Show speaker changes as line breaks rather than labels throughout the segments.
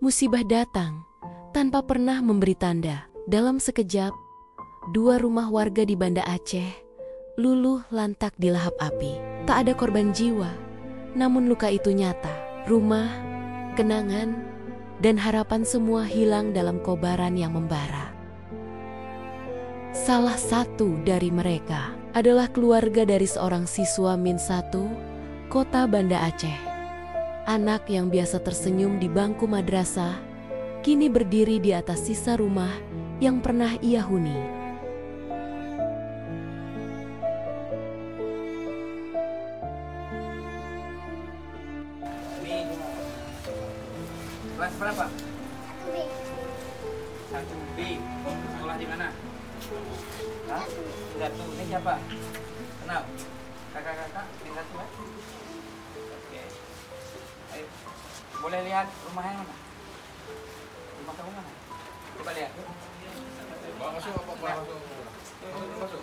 Musibah datang tanpa pernah memberi tanda. Dalam sekejap, 2 rumah warga di Banda Aceh luluh lantak dilahap api. Tak ada korban jiwa, namun luka itu nyata. Rumah, kenangan, dan harapan semua hilang dalam kobaran yang membara. Salah satu dari mereka adalah keluarga dari seorang siswa Min 1, Kota Banda Aceh. Anak yang biasa tersenyum di bangku madrasah, kini berdiri di atas sisa rumah yang pernah ia huni.
Ini kelas berapa? 1B. Sekolah di mana? Hah? 1. Ini siapa? Kenal? Kakak-kakak? Ini 1 ya? Oke. Ayo. Boleh lihat rumahnya mana? Rumah kamu mana? Coba lihat. Masuk apa? Masuk.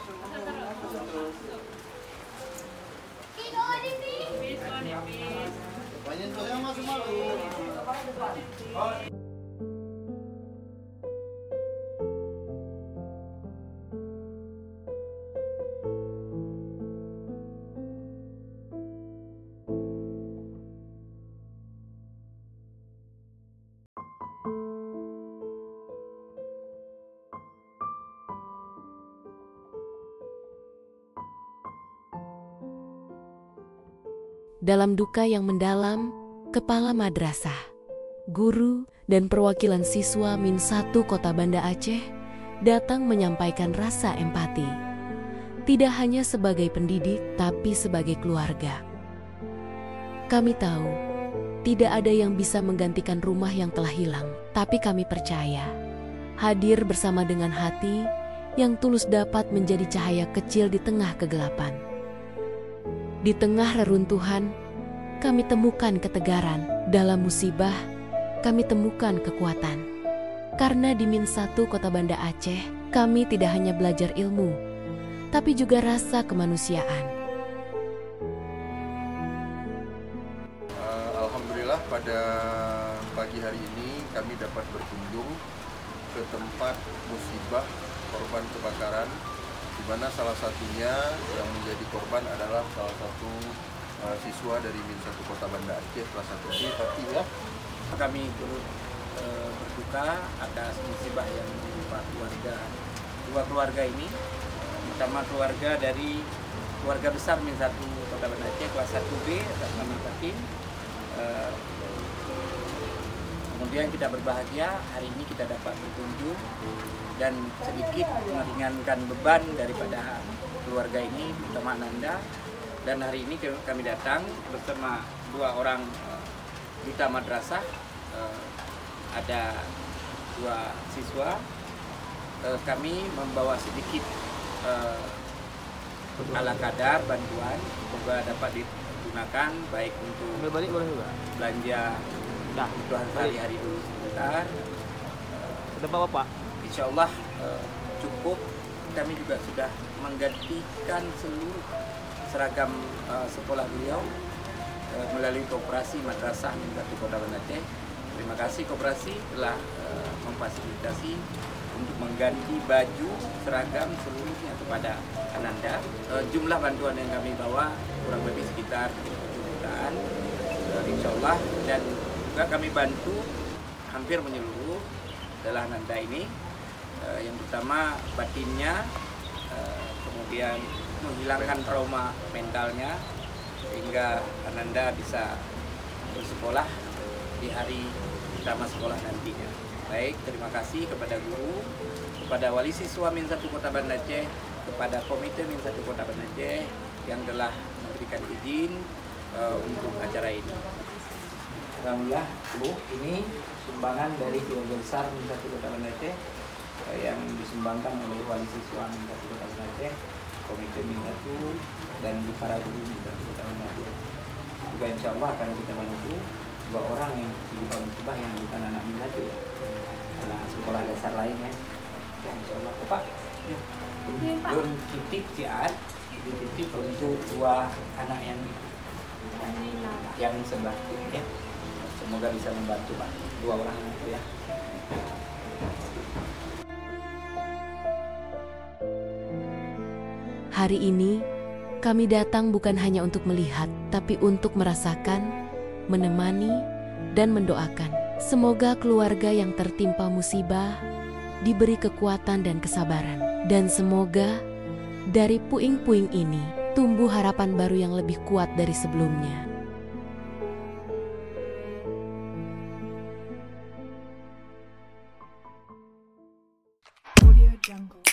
Dalam duka yang mendalam, kepala madrasah, guru, dan perwakilan siswa Min 1 Kota Banda Aceh datang menyampaikan rasa empati. Tidak hanya sebagai pendidik, tapi sebagai keluarga. Kami tahu, tidak ada yang bisa menggantikan rumah yang telah hilang, tapi kami percaya, hadir bersama dengan hati yang tulus dapat menjadi cahaya kecil di tengah kegelapan. Di tengah reruntuhan, kami temukan ketegaran. Dalam musibah, kami temukan kekuatan. Karena di Min 1 Kota Banda Aceh, kami tidak hanya belajar ilmu, tapi juga rasa kemanusiaan.
Alhamdulillah pada pagi hari ini kami dapat berkunjung ke tempat musibah korban kebakaran, di mana salah satunya yang menjadi korban adalah salah satu siswa dari Min 1 Kota Banda Aceh kelas 1B, Fatih ya.
Kami turut berduka atas musibah yang menimpa dua keluarga ini, terutama keluarga dari keluarga besar Min 1 Kota Banda Aceh kelas 1B atas nama Fatih. Kemudian kita berbahagia hari ini kita dapat berkunjung dan sedikit meringankan beban daripada keluarga ini, terutama Ananda. Dan hari ini kami datang bersama 2 orang duta madrasah, ada 2 siswa. Kami membawa sedikit ala kadar bantuan, semoga dapat digunakan baik untuk belanja kebutuhan sehari-hari dulu sebentar.
Bapak?
Insya Allah cukup. Kami juga sudah menggantikan seluruh seragam sekolah beliau melalui koperasi Madrasah Min 1 Kota Banda Aceh. Terima kasih koperasi telah memfasilitasi untuk mengganti baju seragam seluruhnya kepada Ananda. Jumlah bantuan yang kami bawa kurang lebih sekitar 7 jutaan, insya Allah, dan juga kami bantu hampir menyeluruh adalah Ananda ini, yang pertama batinnya, kemudian menghilangkan trauma mentalnya sehingga Ananda bisa bersekolah di hari pertama sekolah nantinya. Baik, terima kasih kepada guru, kepada wali siswa Min 1 Kota Banda Aceh, kepada komite Min 1 Kota Banda Aceh yang telah memberikan izin untuk acara ini. Alhamdulillah, Bu, ini sumbangan dari keluarga besar Min 1 Kota Banda Aceh yang disumbangkan oleh wali siswa Min 1 Kota Banda Aceh, komite Min 1, dan para guru Min 1 Kota Banda Aceh. Juga insya Allah akan kita bantu 2 orang yang terlibat musibah yang bukan anak Min 1 ya, anak sekolah dasar lainnya. Ya insya Allah, Pak. Belum titik Ciat dititip untuk dua anak yang sebelah ya. Semoga bisa membantu Pak, dua orang itu ya.
Hari ini, kami datang bukan hanya untuk melihat, tapi untuk merasakan, menemani, dan mendoakan. Semoga keluarga yang tertimpa musibah diberi kekuatan dan kesabaran. Dan semoga dari puing-puing ini tumbuh harapan baru yang lebih kuat dari sebelumnya.
Audio Jungle.